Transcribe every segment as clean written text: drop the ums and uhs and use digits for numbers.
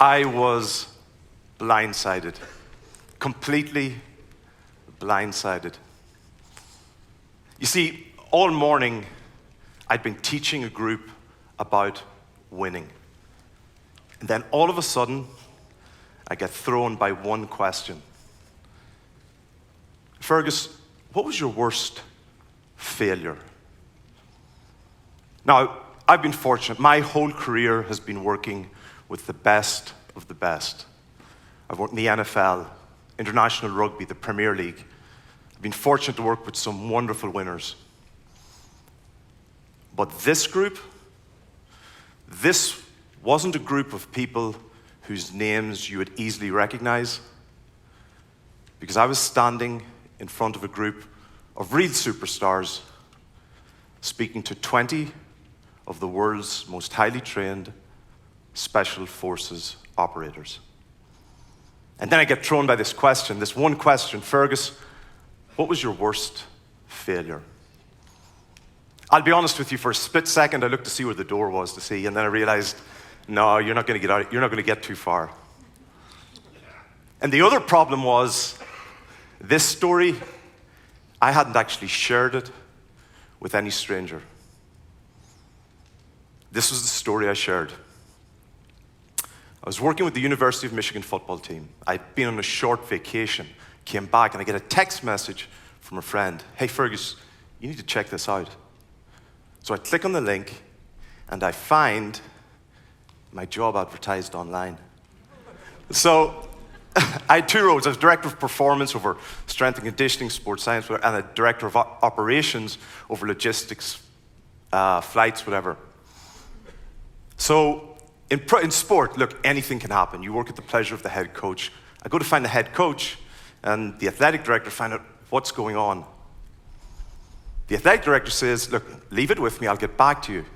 I was blindsided, completely blindsided. You see, all morning, I'd been teaching a group about winning. And then all of a sudden, I get thrown by one question. Fergus, what was your worst failure? Now, I've been fortunate. My whole career has been working with the best of the best. I've worked in the NFL, international rugby, the Premier League. I've been fortunate to work with some wonderful winners. But this group, this wasn't a group of people whose names you would easily recognize, because I was standing in front of a group of real superstars speaking to 20 of the world's most highly trained special forces operators. And then I get thrown by this question, this one question, Fergus, what was your worst failure? I'll be honest with you, for a split second, I looked to see where the door was to see, and then I realized, no, you're not going to get out, you're not going to get too far. And the other problem was, this story, I hadn't actually shared it with any stranger. This was the story I shared. I was working with the University of Michigan football team. I'd been on a short vacation, came back, and I get a text message from a friend. Hey, Fergus, you need to check this out. So I click on the link, and I find my job advertised online. So I had two roles. I was director of performance over strength and conditioning, sports science, and a director of operations over logistics, flights, whatever. So in sport, look, anything can happen. You work at the pleasure of the head coach. I go to find the head coach, and the athletic director find out what's going on. The athletic director says, look, leave it with me, I'll get back to you.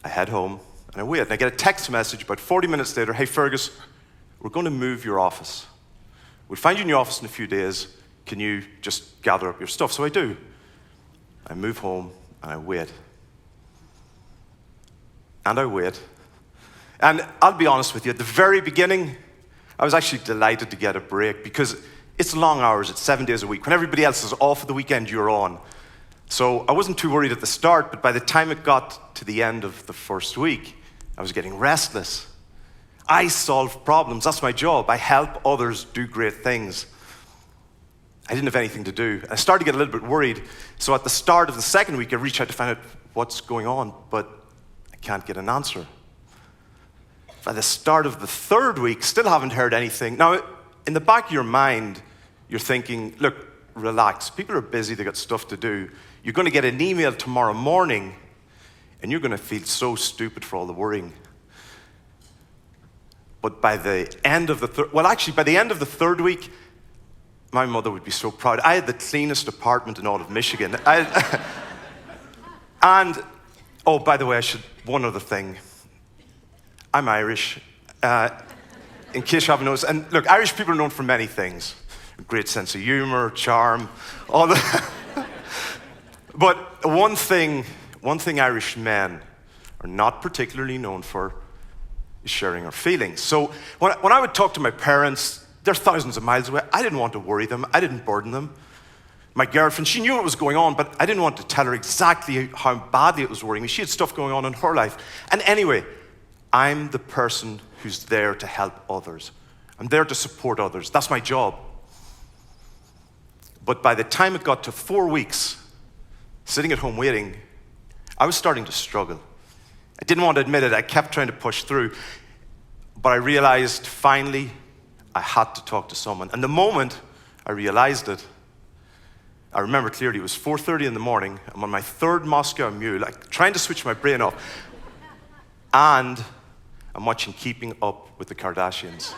I head home, and I wait, and I get a text message about 40 minutes later, hey Fergus, we're going to move your office. We'll find you in your office in a few days. Can you just gather up your stuff? So I do. I move home, and I wait. And I wait. And I'll be honest with you, at the very beginning, I was actually delighted to get a break, because it's long hours, it's 7 days a week. When everybody else is off for the weekend, you're on. So I wasn't too worried at the start, but by the time it got to the end of the first week, I was getting restless. I solve problems, that's my job. I help others do great things. I didn't have anything to do. I started to get a little bit worried. So at the start of the second week, I reached out to find out what's going on, but I can't get an answer. By the start of the third week, still haven't heard anything. Now, in the back of your mind, you're thinking, look, relax. People are busy, they got stuff to do. You're going to get an email tomorrow morning, and you're going to feel so stupid for all the worrying. But by the end of the by the end of the third week, my mother would be so proud. I had the cleanest apartment in all of Michigan. And, oh, by the way, one other thing. I'm Irish, in case you haven't noticed. And look, Irish people are known for many things. A great sense of humor, charm, all that. But one thing Irish men are not particularly known for is sharing our feelings. So when I would talk to my parents, they're thousands of miles away. I didn't want to worry them. I didn't burden them. My girlfriend, she knew what was going on, but I didn't want to tell her exactly how badly it was worrying me. She had stuff going on in her life. And anyway, I'm the person who's there to help others. I'm there to support others. That's my job. But by the time it got to 4 weeks, sitting at home waiting, I was starting to struggle. I didn't want to admit it. I kept trying to push through. But I realized finally I had to talk to someone. And the moment I realized it, I remember clearly, it was 4:30 in the morning. I'm on my third Moscow Mule, like trying to switch my brain off. And I'm watching Keeping Up with the Kardashians.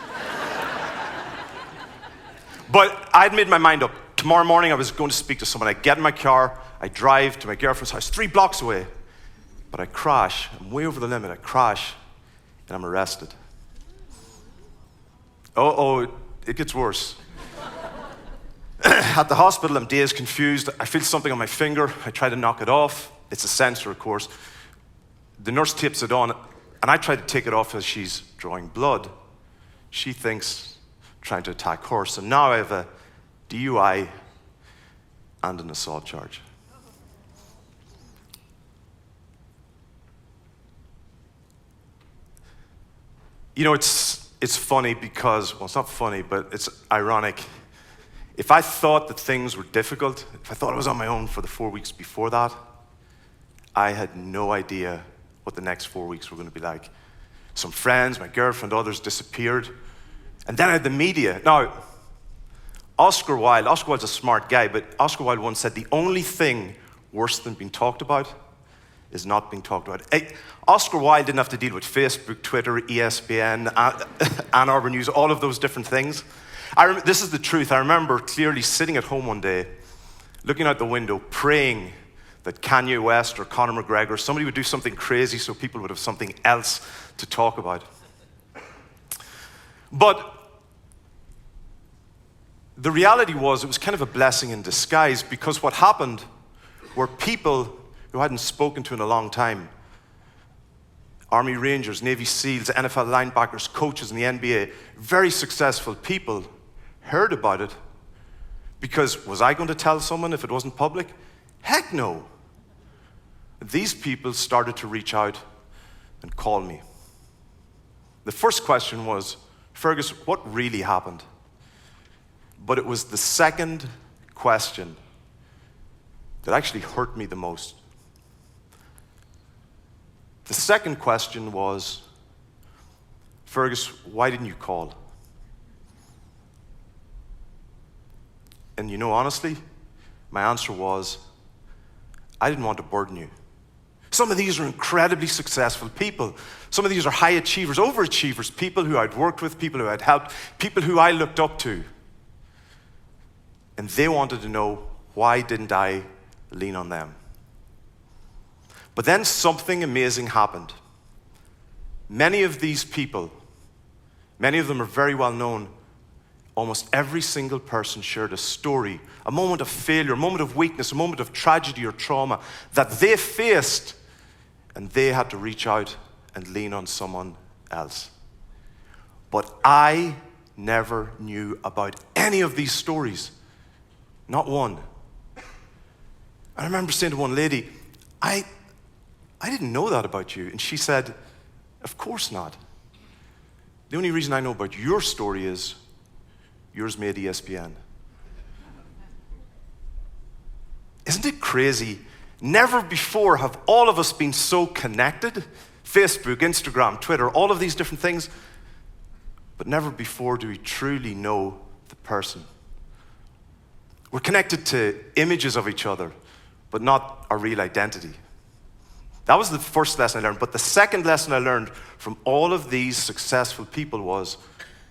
But I'd made my mind up. Tomorrow morning I was going to speak to someone. I get in my car, I drive to my girlfriend's house, 3 blocks away. But I crash, I'm way over the limit, I crash, and I'm arrested. It gets worse. At the hospital, I'm dazed, confused. I feel something on my finger. I try to knock it off. It's a sensor, of course. The nurse tapes it on, and I try to take it off as she's drawing blood. She thinks trying to attack her. So now I have a DUI and an assault charge. You know, it's funny because, well, it's not funny, but it's ironic. If I thought that things were difficult, if I thought I was on my own for the 4 weeks before that, I had no idea what the next 4 weeks were going to be like. Some friends, my girlfriend, others disappeared. And then I had the media. Now, Oscar Wilde's a smart guy, but Oscar Wilde once said the only thing worse than being talked about is not being talked about. Oscar Wilde didn't have to deal with Facebook, Twitter, ESPN, Ann Arbor News, all of those different things. This is the truth. I remember clearly sitting at home one day, looking out the window, praying that Kanye West or Conor McGregor, somebody would do something crazy so people would have something else to talk about. But the reality was it was kind of a blessing in disguise, because what happened were people who I hadn't spoken to in a long time, Army Rangers, Navy SEALs, NFL linebackers, coaches in the NBA, very successful people, heard about it. Because was I going to tell someone if it wasn't public? Heck no. These people started to reach out and call me. The first question was, Fergus, what really happened? But it was the second question that actually hurt me the most. The second question was, Fergus, why didn't you call? And you know, honestly, my answer was, I didn't want to burden you. Some of these are incredibly successful people. Some of these are high achievers, overachievers, people who I'd worked with, people who I'd helped, people who I looked up to. And they wanted to know, why didn't I lean on them? But then something amazing happened. Many of these people, many of them are very well known. Almost every single person shared a story, a moment of failure, a moment of weakness, a moment of tragedy or trauma that they faced, and they had to reach out and lean on someone else. But I never knew about any of these stories. Not one. I remember saying to one lady, I didn't know that about you. And she said, of course not. The only reason I know about your story is yours made ESPN. Isn't it crazy? Never before have all of us been so connected. Facebook, Instagram, Twitter, all of these different things. But never before do we truly know the person. We're connected to images of each other, but not our real identity. That was the first lesson I learned. But the second lesson I learned from all of these successful people was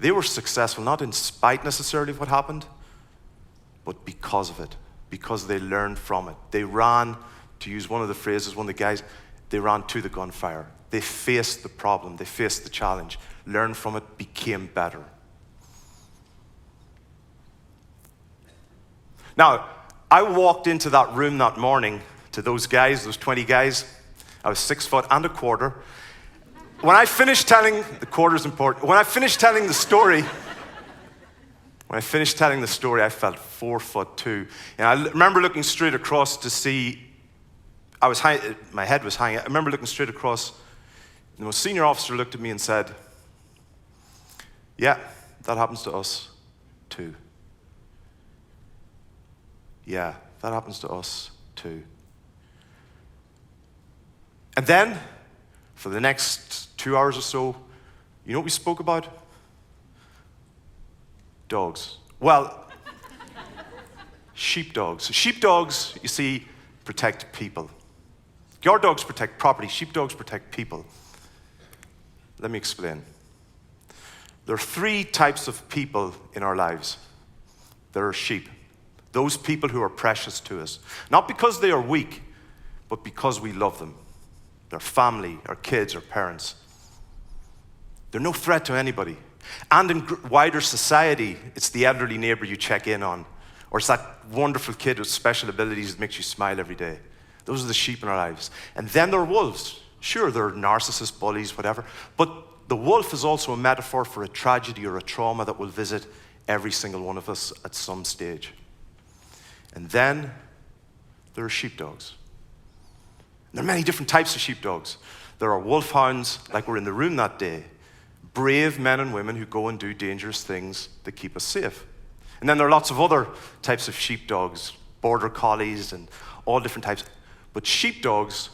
they were successful not in spite necessarily of what happened, but because of it, because they learned from it. They ran, to use one of the phrases, one of the guys, they ran to the gunfire. They faced the problem, they faced the challenge, learned from it, became better. Now, I walked into that room that morning to those guys, those 20 guys. I was 6 foot and a quarter. When I finished telling, the quarter's important, when I finished telling the story, I felt 4'2". And I remember looking straight across to see, my head was hanging. I remember looking straight across. The most senior officer looked at me and said, yeah, that happens to us too. Yeah, that happens to us too. And then, for the next 2 hours or so, you know what we spoke about? Dogs. Well, sheepdogs. Sheepdogs, you see, protect people. Guard dogs protect property. Sheepdogs protect people. Let me explain. There are 3 types of people in our lives. There are sheep. Those people who are precious to us. Not because they are weak, but because we love them. Their family, our kids, our parents. They're no threat to anybody. And in wider society, it's the elderly neighbor you check in on. Or it's that wonderful kid with special abilities that makes you smile every day. Those are the sheep in our lives. And then there are wolves. Sure, there are narcissists, bullies, whatever, but the wolf is also a metaphor for a tragedy or a trauma that will visit every single one of us at some stage. And then there are sheepdogs. There are many different types of sheepdogs. There are wolfhounds, like were in the room that day, brave men and women who go and do dangerous things that keep us safe. And then there are lots of other types of sheepdogs, border collies and all different types. But sheepdogs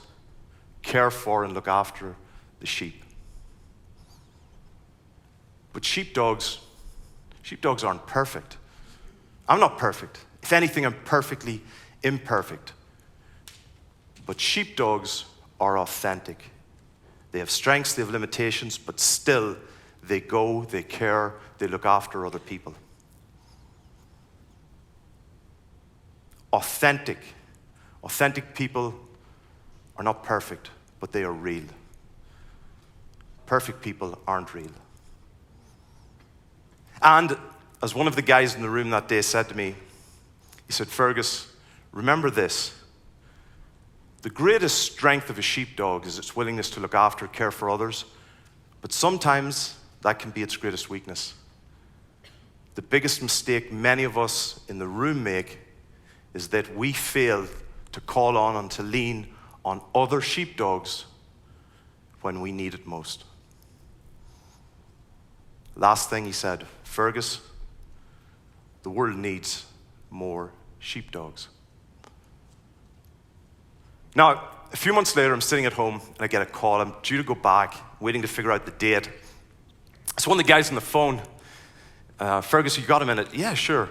care for and look after the sheep. But sheepdogs aren't perfect. I'm not perfect. If anything, I'm perfectly imperfect. But sheepdogs are authentic. They have strengths, they have limitations, but still they go, they care, they look after other people. Authentic people are not perfect, but they are real. Perfect people aren't real. And as one of the guys in the room that day said to me, he said, Fergus, remember this. The greatest strength of a sheepdog is its willingness to look after, care for others, but sometimes that can be its greatest weakness. The biggest mistake many of us in the room make is that we fail to call on and to lean on other sheepdogs when we need it most. Last thing he said, Fergus, the world needs more sheepdogs. Now, a few months later, I'm sitting at home and I get a call. I'm due to go back, waiting to figure out the date. So one of the guys on the phone, Fergus, you got a minute? Yeah, sure.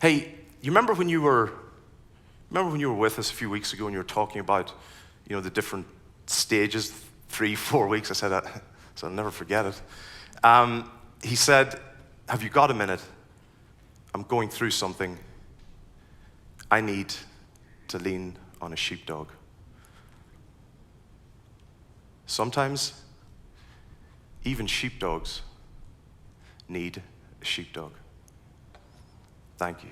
Hey, you remember when you were with us a few weeks ago and you were talking about, the different stages, 3-4 weeks? I said that, so I'll never forget it. He said, have you got a minute? I'm going through something. I need to lean on a sheepdog. Sometimes, even sheepdogs need a sheepdog. Thank you.